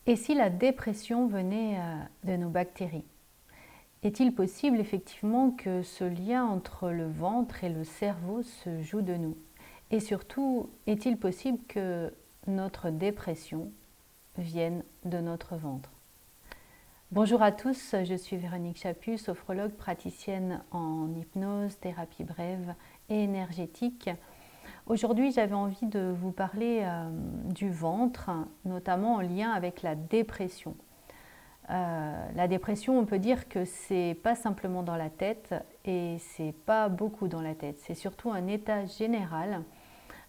Et si la dépression venait de nos bactéries? Est-il possible effectivement que ce lien entre le ventre et le cerveau se joue de nous? Et surtout, est-il possible que notre dépression vienne de notre ventre? Bonjour à tous, je suis Véronique Chaput, sophrologue praticienne en hypnose, thérapie brève et énergétique. Aujourd'hui, j'avais envie de vous parler du ventre, notamment en lien avec la dépression. La dépression, on peut dire que c'est pas simplement dans la tête et c'est pas beaucoup dans la tête. C'est surtout un état général,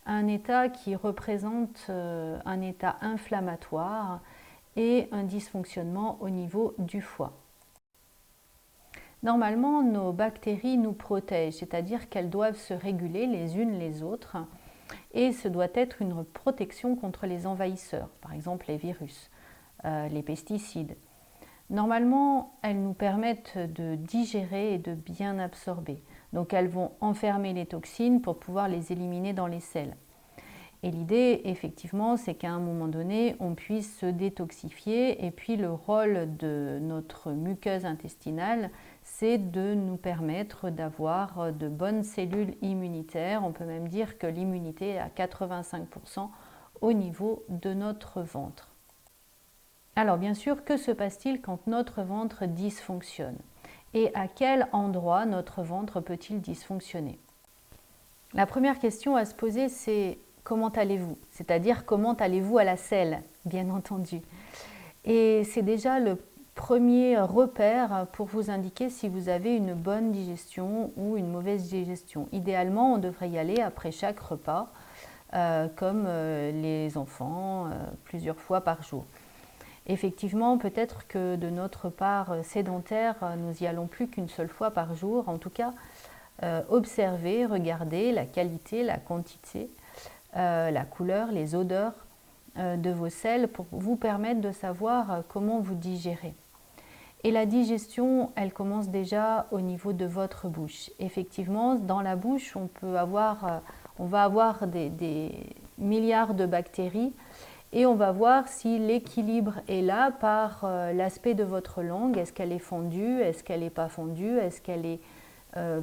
un état qui représente un état inflammatoire et un dysfonctionnement au niveau du foie. Normalement, nos bactéries nous protègent, c'est-à-dire qu'elles doivent se réguler les unes les autres et ce doit être une protection contre les envahisseurs, par exemple les virus, les pesticides. Normalement, elles nous permettent de digérer et de bien absorber. Donc elles vont enfermer les toxines pour pouvoir les éliminer dans les selles. Et l'idée, effectivement, c'est qu'à un moment donné, on puisse se détoxifier. Et puis le rôle de notre muqueuse intestinale, c'est de nous permettre d'avoir de bonnes cellules immunitaires. On peut même dire que l'immunité est à 85% au niveau de notre ventre. Alors bien sûr, que se passe-t-il quand notre ventre dysfonctionne? Et à quel endroit notre ventre peut-il dysfonctionner? La première question à se poser, c'est comment allez-vous? C'est-à-dire comment allez-vous à la selle, bien entendu. Et c'est déjà le premier repère pour vous indiquer si vous avez une bonne digestion ou une mauvaise digestion. Idéalement, on devrait y aller après chaque repas, comme les enfants, plusieurs fois par jour. Effectivement, peut-être que de notre part sédentaire, nous y allons plus qu'une seule fois par jour. En tout cas, observez, regardez la qualité, la quantité, la couleur, les odeurs de vos selles pour vous permettre de savoir comment vous digérez. Et la digestion, elle commence déjà au niveau de votre bouche. Effectivement, dans la bouche, on va avoir des milliards de bactéries et on va voir si l'équilibre est là par l'aspect de votre langue. Est-ce qu'elle est fondue? Est-ce qu'elle n'est pas fondue? Est-ce qu'elle est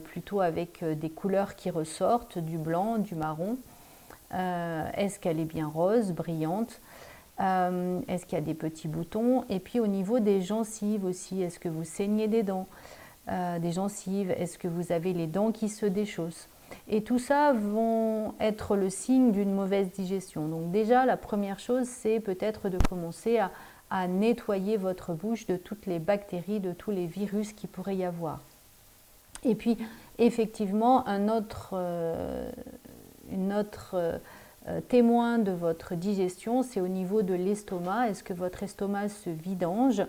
plutôt avec des couleurs qui ressortent, du blanc, du marron? Est-ce qu'elle est bien rose, brillante? Est-ce qu'il y a des petits boutons? Et puis au niveau des gencives aussi, est-ce que vous saignez des dents, des gencives? Est-ce que vous avez les dents qui se déchaussent? Et tout ça vont être le signe d'une mauvaise digestion. Donc déjà, la première chose, c'est peut-être de commencer à nettoyer votre bouche de toutes les bactéries, de tous les virus qu'il pourrait y avoir. Et puis, effectivement, un autre témoin de votre digestion, c'est au niveau de l'estomac. Est-ce que votre estomac se vidange?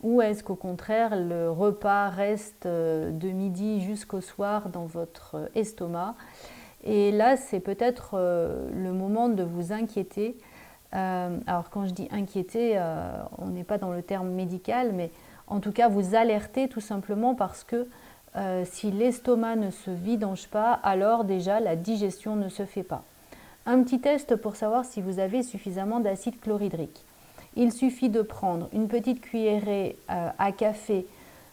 Ou est-ce qu'au contraire, le repas reste de midi jusqu'au soir dans votre estomac? Et là, c'est peut-être le moment de vous inquiéter. Alors quand je dis inquiéter, on n'est pas dans le terme médical, mais en tout cas vous alerter tout simplement parce que si l'estomac ne se vidange pas, alors déjà la digestion ne se fait pas. Un petit test pour savoir si vous avez suffisamment d'acide chlorhydrique. Il suffit de prendre une petite cuillerée à café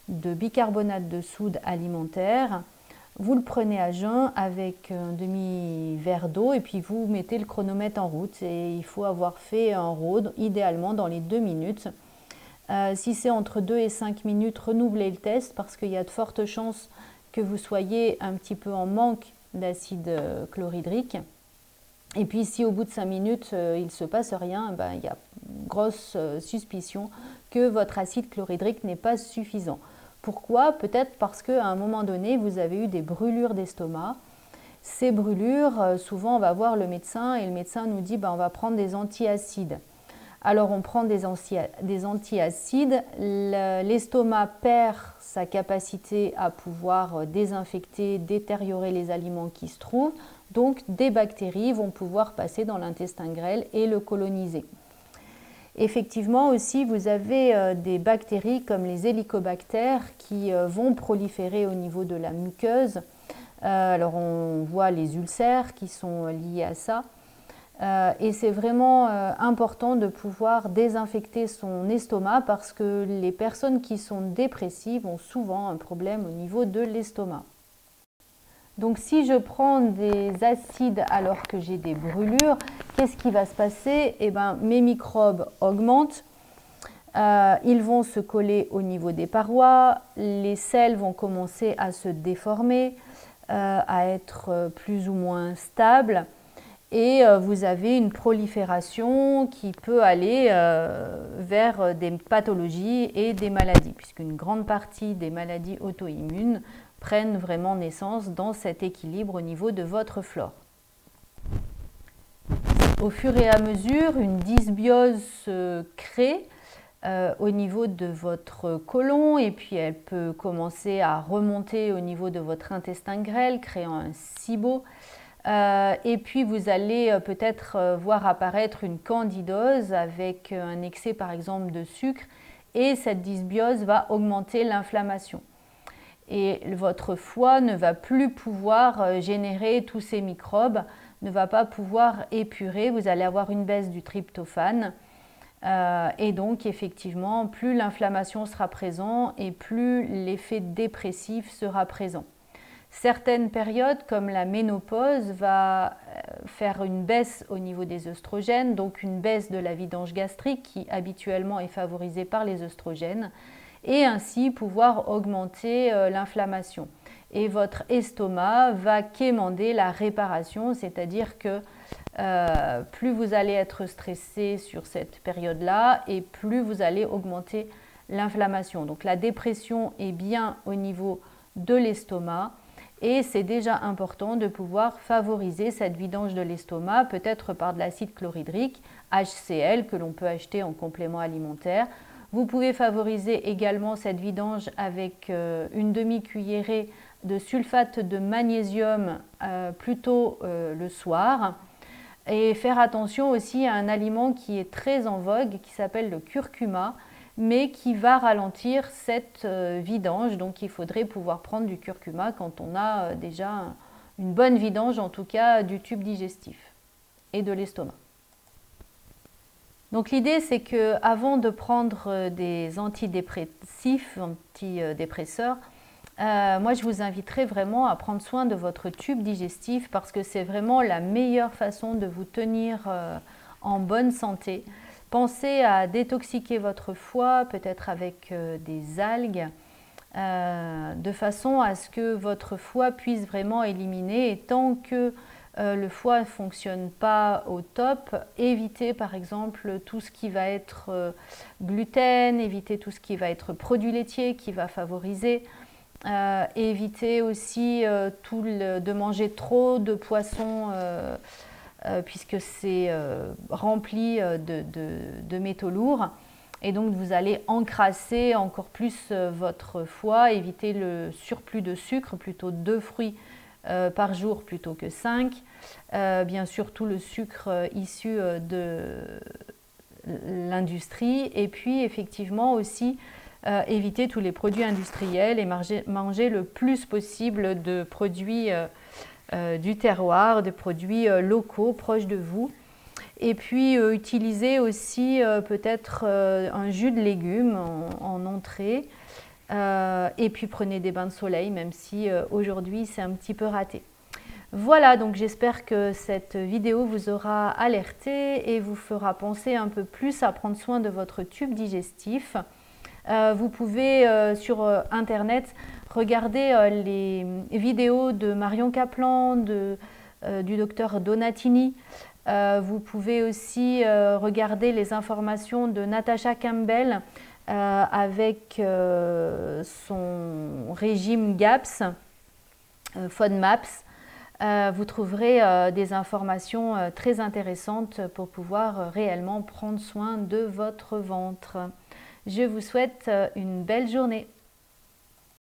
de bicarbonate de soude alimentaire. Vous le prenez à jeun avec un demi-verre d'eau et puis vous mettez le chronomètre en route. Et il faut avoir fait un rôde, idéalement dans les 2 minutes. Si c'est entre 2 et 5 minutes, renouvelez le test parce qu'il y a de fortes chances que vous soyez un petit peu en manque d'acide chlorhydrique. Et puis si au bout de 5 minutes, il ne se passe rien, ben, il y a une grosse suspicion que votre acide chlorhydrique n'est pas suffisant. Pourquoi? Peut-être parce qu'à un moment donné, vous avez eu des brûlures d'estomac. Ces brûlures, souvent on va voir le médecin et le médecin nous dit ben, on va prendre des antiacides. Alors on prend des antiacides, l'estomac perd sa capacité à pouvoir désinfecter, détériorer les aliments qui se trouvent. Donc des bactéries vont pouvoir passer dans l'intestin grêle et le coloniser. Effectivement aussi, vous avez des bactéries comme les hélicobactères qui vont proliférer au niveau de la muqueuse. Alors on voit les ulcères qui sont liés à ça. Et c'est vraiment important de pouvoir désinfecter son estomac parce que les personnes qui sont dépressives ont souvent un problème au niveau de l'estomac. Donc si je prends des acides alors que j'ai des brûlures, qu'est-ce qui va se passer? Eh bien, mes microbes augmentent, ils vont se coller au niveau des parois, les selles vont commencer à se déformer, à être plus ou moins stables. Et vous avez une prolifération qui peut aller vers des pathologies et des maladies, puisqu'une grande partie des maladies auto-immunes prennent vraiment naissance dans cet équilibre au niveau de votre flore. Au fur et à mesure, une dysbiose se crée au niveau de votre côlon et puis elle peut commencer à remonter au niveau de votre intestin grêle, créant un SIBO. Et puis vous allez peut-être voir apparaître une candidose avec un excès par exemple de sucre et cette dysbiose va augmenter l'inflammation. Et votre foie ne va plus pouvoir générer tous ces microbes, ne va pas pouvoir épurer, vous allez avoir une baisse du tryptophane. Et donc effectivement, plus l'inflammation sera présente et plus l'effet dépressif sera présent. Certaines périodes, comme la ménopause, va faire une baisse au niveau des œstrogènes, donc une baisse de la vidange gastrique qui habituellement est favorisée par les œstrogènes, et ainsi pouvoir augmenter l'inflammation. Et votre estomac va quémander la réparation, c'est-à-dire que plus vous allez être stressé sur cette période-là et plus vous allez augmenter l'inflammation. Donc la dépression est bien au niveau de l'estomac. Et c'est déjà important de pouvoir favoriser cette vidange de l'estomac, peut-être par de l'acide chlorhydrique, HCl, que l'on peut acheter en complément alimentaire. Vous pouvez favoriser également cette vidange avec une demi-cuillerée de sulfate de magnésium plutôt le soir. Et faire attention aussi à un aliment qui est très en vogue, qui s'appelle le curcuma, mais qui va ralentir cette vidange. Donc il faudrait pouvoir prendre du curcuma quand on a déjà une bonne vidange, en tout cas du tube digestif et de l'estomac. Donc l'idée c'est qu'avant de prendre des antidépressifs, antidépresseurs, moi je vous inviterai vraiment à prendre soin de votre tube digestif parce que c'est vraiment la meilleure façon de vous tenir en bonne santé. Pensez à détoxiquer votre foie, peut-être avec des algues, de façon à ce que votre foie puisse vraiment éliminer. Et tant que le foie ne fonctionne pas au top, évitez par exemple tout ce qui va être gluten, évitez tout ce qui va être produits laitiers qui va favoriser. Évitez aussi de manger trop de poissons puisque c'est rempli de métaux lourds et donc vous allez encrasser encore plus votre foie, éviter le surplus de sucre, plutôt 2 fruits par jour plutôt que 5, bien sûr tout le sucre issu de l'industrie et puis effectivement aussi éviter tous les produits industriels et manger le plus possible de produits du terroir, de produits locaux proches de vous. Et puis utilisez aussi peut-être un jus de légumes en entrée. Et puis prenez des bains de soleil, même si aujourd'hui c'est un petit peu raté. Voilà, donc j'espère que cette vidéo vous aura alerté et vous fera penser un peu plus à prendre soin de votre tube digestif. Vous pouvez sur internet regarder les vidéos de Marion Kaplan, du docteur Donatini. Vous pouvez aussi regarder les informations de Natasha Campbell avec son régime GAPS, FODMAPS. Vous trouverez des informations très intéressantes pour pouvoir réellement prendre soin de votre ventre. Je vous souhaite une belle journée.